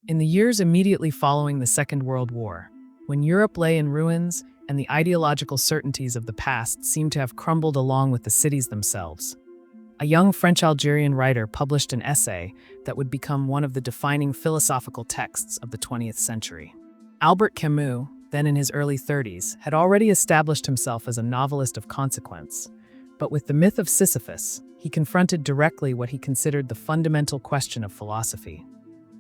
In the years immediately following the Second World War, when Europe lay in ruins and the ideological certainties of the past seemed to have crumbled along with the cities themselves, a young French-Algerian writer published an essay that would become one of the defining philosophical texts of the 20th century. Albert Camus, then in his early 30s, had already established himself as a novelist of consequence, but with the myth of Sisyphus, he confronted directly what he considered the fundamental question of philosophy: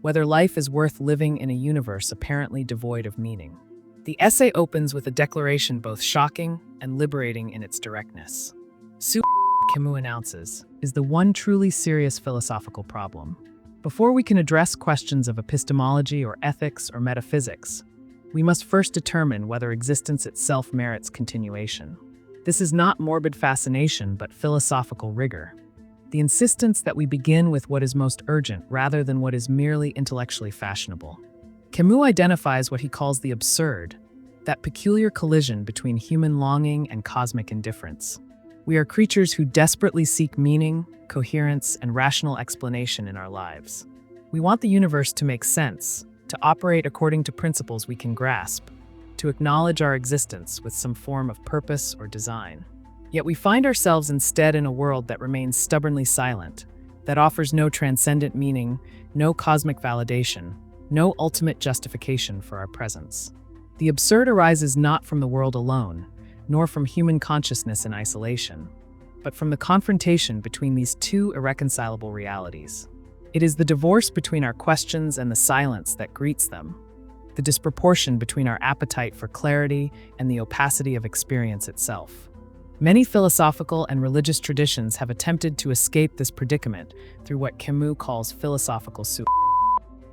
whether life is worth living in a universe apparently devoid of meaning. The essay opens with a declaration both shocking and liberating in its directness. Camus announces, is the one truly serious philosophical problem. Before we can address questions of epistemology or ethics or metaphysics, we must first determine whether existence itself merits continuation. This is not morbid fascination, but philosophical rigor. The insistence that we begin with what is most urgent rather than what is merely intellectually fashionable. Camus identifies what he calls the absurd, that peculiar collision between human longing and cosmic indifference. We are creatures who desperately seek meaning, coherence, and rational explanation in our lives. We want the universe to make sense, to operate according to principles we can grasp, to acknowledge our existence with some form of purpose or design. Yet we find ourselves instead in a world that remains stubbornly silent, that offers no transcendent meaning, no cosmic validation, no ultimate justification for our presence. The absurd arises not from the world alone, nor from human consciousness in isolation, but from the confrontation between these two irreconcilable realities. It is the divorce between our questions and the silence that greets them, the disproportion between our appetite for clarity and the opacity of experience itself. Many philosophical and religious traditions have attempted to escape this predicament through what Camus calls philosophical suicide.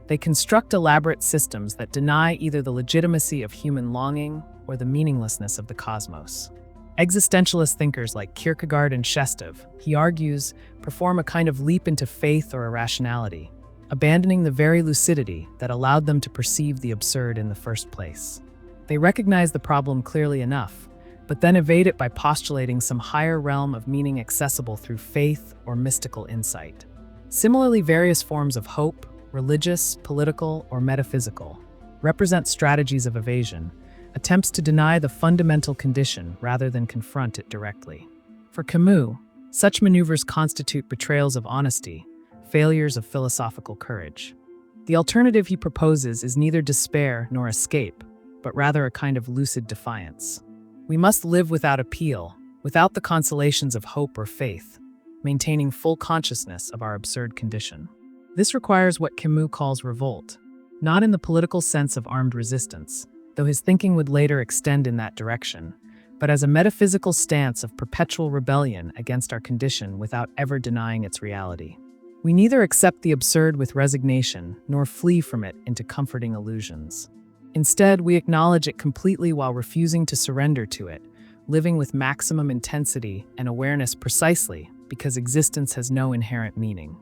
They construct elaborate systems that deny either the legitimacy of human longing or the meaninglessness of the cosmos. Existentialist thinkers like Kierkegaard and Shestov, he argues, perform a kind of leap into faith or irrationality, abandoning the very lucidity that allowed them to perceive the absurd in the first place. They recognize the problem clearly enough, but then evade it by postulating some higher realm of meaning accessible through faith or mystical insight. Similarly, various forms of hope, religious, political, or metaphysical, represent strategies of evasion, attempts to deny the fundamental condition rather than confront it directly. For Camus, such maneuvers constitute betrayals of honesty, failures of philosophical courage. The alternative he proposes is neither despair nor escape, but rather a kind of lucid defiance. We must live without appeal, without the consolations of hope or faith, maintaining full consciousness of our absurd condition. This requires what Camus calls revolt, not in the political sense of armed resistance, though his thinking would later extend in that direction, but as a metaphysical stance of perpetual rebellion against our condition without ever denying its reality. We neither accept the absurd with resignation nor flee from it into comforting illusions. Instead, we acknowledge it completely while refusing to surrender to it, living with maximum intensity and awareness precisely because existence has no inherent meaning.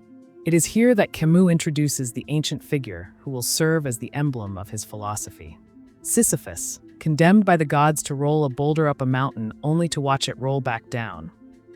It is here that Camus introduces the ancient figure who will serve as the emblem of his philosophy. Sisyphus, condemned by the gods to roll a boulder up a mountain only to watch it roll back down,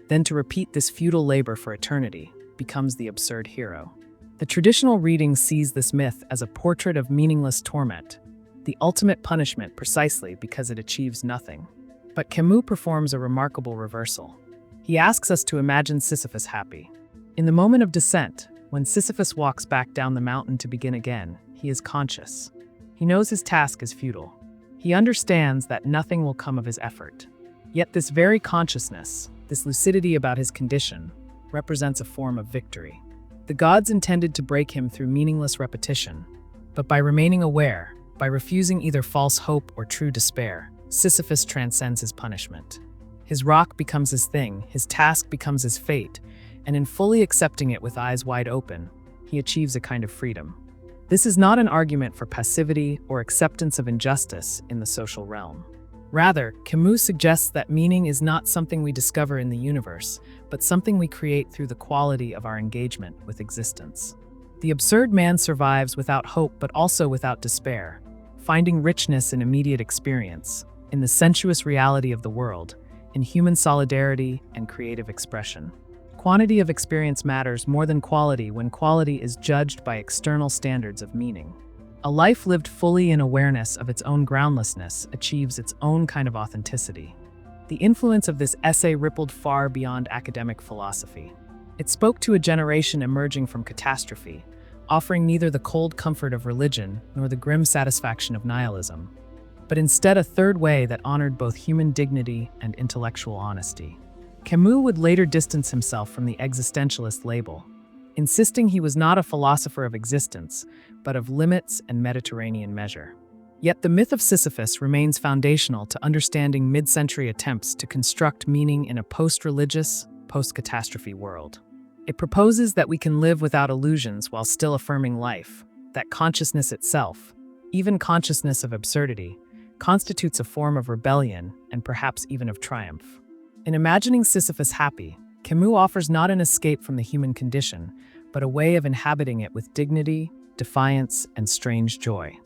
then to repeat this futile labor for eternity, becomes the absurd hero. The traditional reading sees this myth as a portrait of meaningless torment, the ultimate punishment precisely because it achieves nothing. But Camus performs a remarkable reversal. He asks us to imagine Sisyphus happy. In the moment of descent, when Sisyphus walks back down the mountain to begin again, he is conscious. He knows his task is futile. He understands that nothing will come of his effort. Yet this very consciousness, this lucidity about his condition, represents a form of victory. The gods intended to break him through meaningless repetition, but by remaining aware, by refusing either false hope or true despair, Sisyphus transcends his punishment. His rock becomes his thing, his task becomes his fate, and in fully accepting it with eyes wide open, he achieves a kind of freedom. This is not an argument for passivity or acceptance of injustice in the social realm. Rather, Camus suggests that meaning is not something we discover in the universe, but something we create through the quality of our engagement with existence. The absurd man survives without hope but also without despair, finding richness in immediate experience, in the sensuous reality of the world, in human solidarity and creative expression. Quantity of experience matters more than quality when quality is judged by external standards of meaning. A life lived fully in awareness of its own groundlessness achieves its own kind of authenticity. The influence of this essay rippled far beyond academic philosophy. It spoke to a generation emerging from catastrophe, offering neither the cold comfort of religion nor the grim satisfaction of nihilism, but instead a third way that honored both human dignity and intellectual honesty. Camus would later distance himself from the existentialist label, insisting he was not a philosopher of existence, but of limits and Mediterranean measure. Yet the myth of Sisyphus remains foundational to understanding mid-century attempts to construct meaning in a post-religious, post-catastrophe world. It proposes that we can live without illusions while still affirming life, that consciousness itself, even consciousness of absurdity, constitutes a form of rebellion and perhaps even of triumph. In imagining Sisyphus happy, Camus offers not an escape from the human condition, but a way of inhabiting it with dignity, defiance, and strange joy.